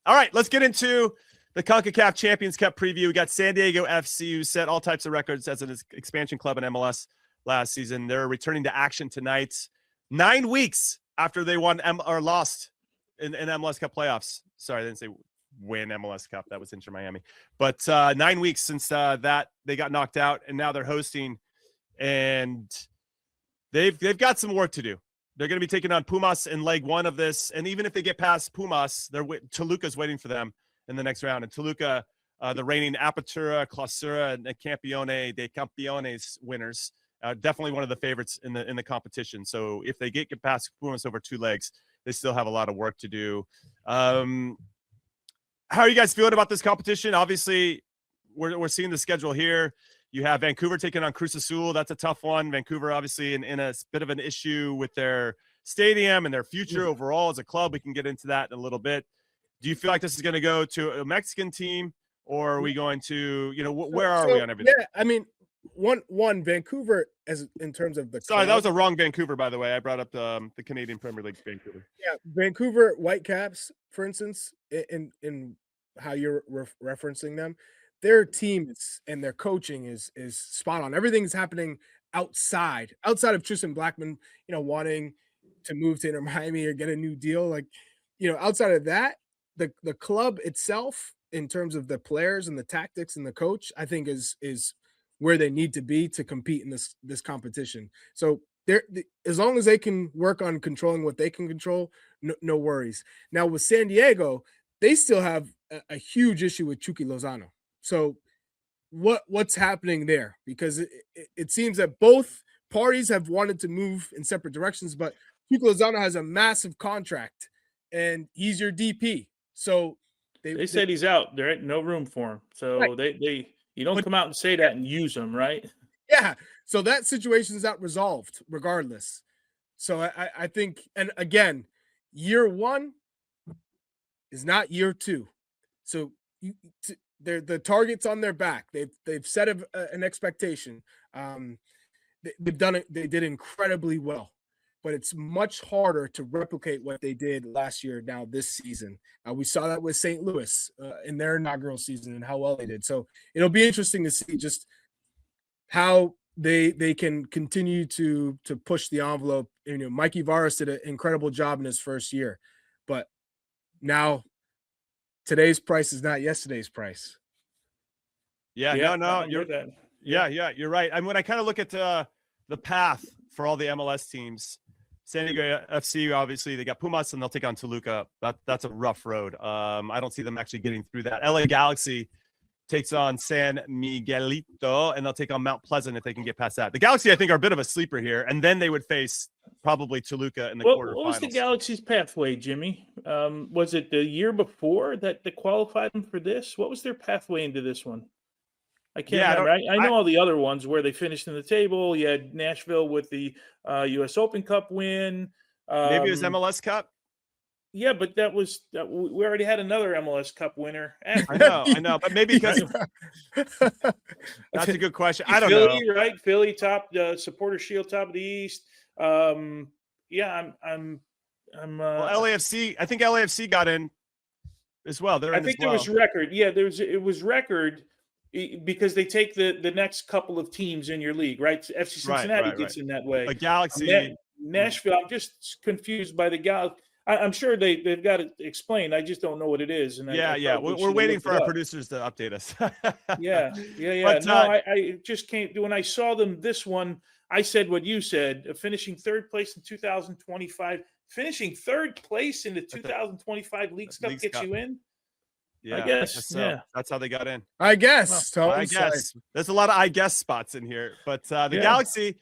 All right, let's get into the CONCACAF Champions Cup preview. We got San Diego FC, who set all types of records as an expansion club in MLS last season. They're returning to action tonight, 9 weeks after they won or lost in MLS Cup playoffs. Sorry, I didn't say win MLS Cup. That was Inter Miami. But 9 weeks since that they got knocked out, and now they're hosting, and they've got some work to do. They're going to be taking on Pumas in leg one of this, and even if they get past Pumas, Toluca's waiting for them in the next round. And Toluca, the reigning Apertura, Clausura, and Campeone de Campeones winners, definitely one of the favorites in the competition. So if they get past Pumas over 2 legs, they still have a lot of work to do. How are you guys feeling about this competition? Obviously, we're seeing the schedule here. You have Vancouver taking on Cruz Azul. That's a tough one. Vancouver, obviously, in a bit of an issue with their stadium and their future overall as a club. We can get into that in a little bit. Do you feel like this is going to go to a Mexican team, or are we going to, where are we on everything? Yeah, I mean, one Vancouver as in terms of the Sorry, that was a wrong Vancouver, by the way. I brought up the Canadian Premier League Vancouver. Yeah, Vancouver Whitecaps, for instance, in how you're referencing them. Their team and their coaching is spot on. Everything's happening outside of Tristan Blackman, wanting to move to Inter Miami or get a new deal. Like, outside of that, the club itself, in terms of the players and the tactics and the coach, I think is where they need to be to compete in this competition. So as long as they can work on controlling what they can control, no worries. Now with San Diego, they still have a huge issue with Chucky Lozano. So what's happening there? Because it seems that both parties have wanted to move in separate directions, but Chucky Lozano has a massive contract, and he's your DP. So they said he's out. There ain't no room for him. So right. You don't come out and say that and use him, right? Yeah. So that situation's not resolved regardless. So I think, and again, year one is not year two. So the target's on their back. They've set an expectation. They've done it. They did incredibly well, but it's much harder to replicate what they did last year. Now this season, we saw that with St. Louis in their inaugural season and how well they did. So it'll be interesting to see just how they can continue to push the envelope. Mikey Varas did an incredible job in his first year, but now today's price is not yesterday's price. Yeah, no, you're you're right. I mean, when I kind of look at the path for all the MLS teams, San Diego FC, obviously they got Pumas and they'll take on Toluca. That's a rough road. I don't see them actually getting through that. LA Galaxy takes on San Miguelito, and they'll take on Mount Pleasant if they can get past that. The Galaxy, I think, are a bit of a sleeper here, and then they would face probably Toluca in the quarterfinals. What was the Galaxy's pathway, Jimmy? Was it the year before that they qualified them for this? What was their pathway into this one? I can't remember. I know all the other ones where they finished in the table. You had Nashville with the U.S. Open Cup win. Maybe it was MLS Cup. Yeah, but we already had another MLS Cup winner. I know, but maybe because that's a good question. I don't know. Right? Philly top Supporter Shield, top of the East. I'm LAFC. I think LAFC got in as well. I think there was record. Yeah, it was record because they take the next couple of teams in your league, right? FC Cincinnati gets in that way. A Galaxy, Nashville. I'm just confused by the Galaxy. I'm sure they've got it explained. I just don't know what it is. And we're waiting for our producers to update us. yeah. But, I just can't. When I saw them, this one, I said what you said. Finishing third place in 2025. Finishing third place in the 2025 Leagues Cup gets you in. Yeah, I guess. That's how they got in. I guess. I guess there's a lot of I guess spots in here, but the Galaxy,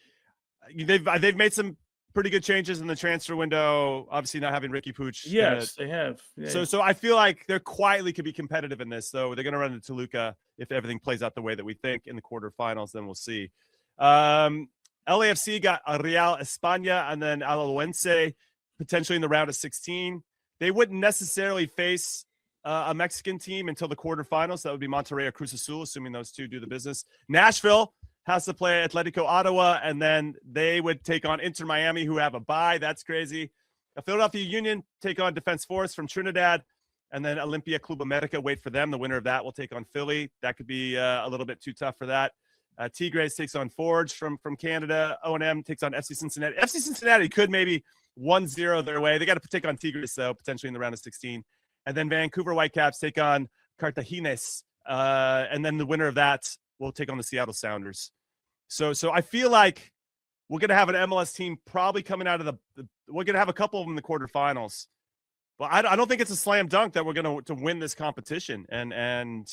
they've made some pretty good changes in the transfer window. Obviously, not having Ricky Pooch. Yes, they have. Yeah. So I feel like they're quietly could be competitive in this. Though they're going to run into Toluca if everything plays out the way that we think in the quarterfinals. Then we'll see. LAFC got Real España and then Alajuelense potentially in the round of 16. They wouldn't necessarily face a Mexican team until the quarterfinals. That would be Monterrey or Cruz Azul, assuming those two do the business. Nashville has to play Atletico Ottawa, and then they would take on Inter Miami, who have a bye. That's crazy. Philadelphia Union take on Defense Force from Trinidad, And then Olimpia Club America, wait for them. The winner of that will take on Philly. That could be a little bit too tough for that. Tigres takes on Forge from Canada. O&M takes on FC Cincinnati. FC Cincinnati could maybe 1-0 their way. They got to take on Tigres, though, potentially in the round of 16. And then Vancouver Whitecaps take on Cartagines. And then the winner of that will take on the Seattle Sounders. So I feel like we're going to have an MLS team probably coming out of we're going to have a couple of them in the quarterfinals. But I don't think it's a slam dunk that we're going to win this competition. And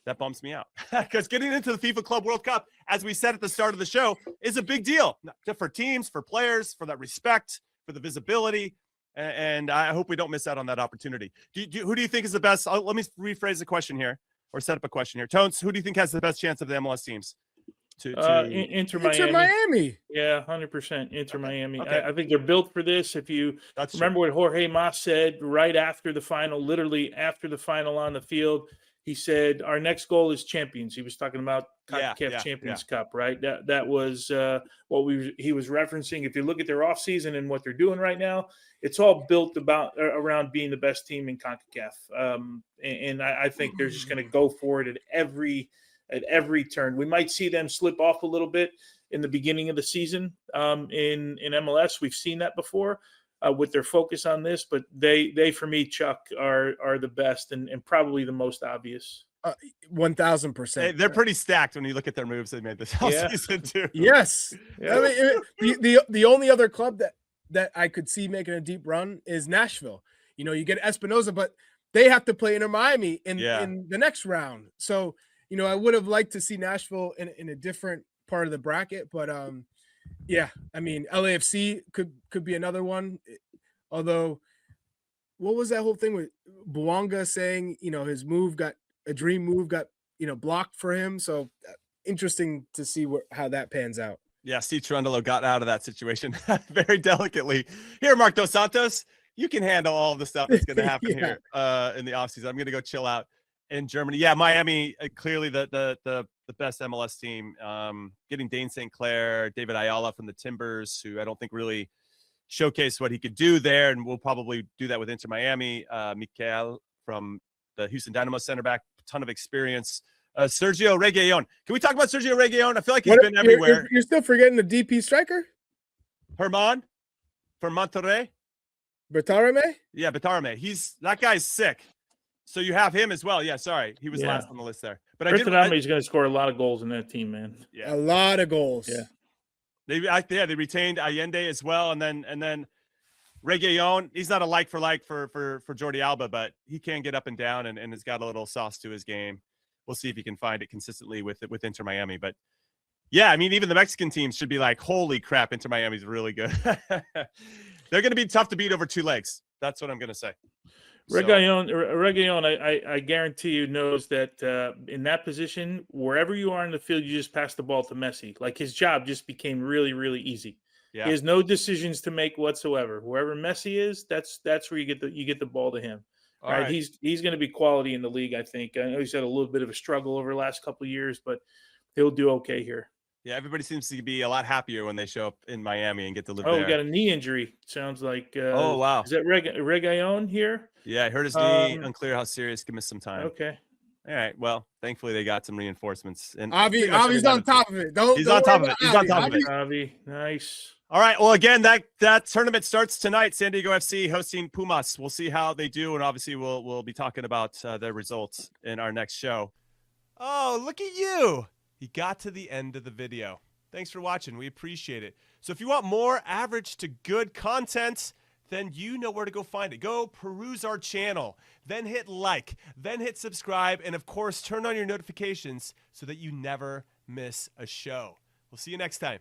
that bumps me out. Because getting into the FIFA Club World Cup, as we said at the start of the show, is a big deal. For teams, for players, for that respect, for the visibility. And I hope we don't miss out on that opportunity. Who do you think is the best? Let me rephrase the question here, or set up a question here. Tones, who do you think has the best chance of the MLS teams? Inter Miami. Inter Miami. Yeah, 100% Inter Miami. Okay. I think they're built for this. If you remember what Jorge Mas said right after the final, literally after the final on the field, he said, our next goal is champions. He was talking about CONCACAF Champions Cup, right? That was what he was referencing. If you look at their offseason and what they're doing right now, it's all built around being the best team in CONCACAF. And I think they're just going to go for it at every turn. We might see them slip off a little bit in the beginning of the season in MLS. We've seen that before with their focus on this, but they for me, Chuck, are the best and probably the most obvious. 1,000%. They're pretty stacked when you look at their moves they made this whole season too. Yes. Yeah. I mean, the only other club that I could see making a deep run is Nashville. You know, you get Espinoza, but they have to play Inter Miami in the next round. So, you know, I would have liked to see Nashville in a different part of the bracket, but yeah, I mean, LAFC could be another one. Although, what was that whole thing with Bouanga saying, you know, his dream move got, you know, blocked for him. So interesting to see how that pans out. Yeah, Steve Cherundolo got out of that situation very delicately. Here, Mark Dos Santos, you can handle all of the stuff that's going to happen here in the offseason. I'm going to go chill out in Germany. Yeah, Miami, clearly the best MLS team. Getting Dane St. Clair, David Ayala from the Timbers, who I don't think really showcased what he could do there, and we'll probably do that with Inter Miami. Mikel from the Houston Dynamo center back, ton of experience. Sergio Reguilon. Can we talk about Sergio Reguilon? I feel like he's been everywhere. You're still forgetting the DP striker? Herman from Monterrey. Betarame? Yeah, Betarame. That guy's sick. So you have him as well. Yeah, sorry. He was last on the list there. But Betarame is going to score a lot of goals in that team, man. Yeah. A lot of goals. Yeah. They retained Allende as well. And then Reguilon, he's not a like for Jordi Alba, but he can get up and down and has got a little sauce to his game. We'll see if he can find it consistently with Inter Miami. But yeah, I mean, even the Mexican teams should be like, holy crap, Inter Miami's really good. They're going to be tough to beat over two legs. That's what I'm going to say. Reguilon, I guarantee you knows that in that position, wherever you are in the field, you just pass the ball to Messi. Like his job just became really, really easy. Yeah. He has no decisions to make whatsoever. Wherever Messi is, that's where you get the ball to him. All right. He's going to be quality in the league, I think. I know he's had a little bit of a struggle over the last couple of years, but he'll do okay here. Yeah, everybody seems to be a lot happier when they show up in Miami and get to live there. Oh, we got a knee injury. Sounds like. Oh, wow. Is that Reguilon here? Yeah, I heard his knee. Unclear how serious. Could miss some time. Okay. All right. Well, thankfully they got some reinforcements. And Avi's on top of it. He's on top of it. He's on top of it. Avi, nice. All right. Well, again, that tournament starts tonight. San Diego FC hosting Pumas. We'll see how they do, and obviously we'll be talking about their results in our next show. Oh, look at you! He got to the end of the video. Thanks for watching. We appreciate it. So if you want more average to good content, then you know where to go find it. Go peruse our channel, then hit like, then hit subscribe, and of course, turn on your notifications so that you never miss a show. We'll see you next time.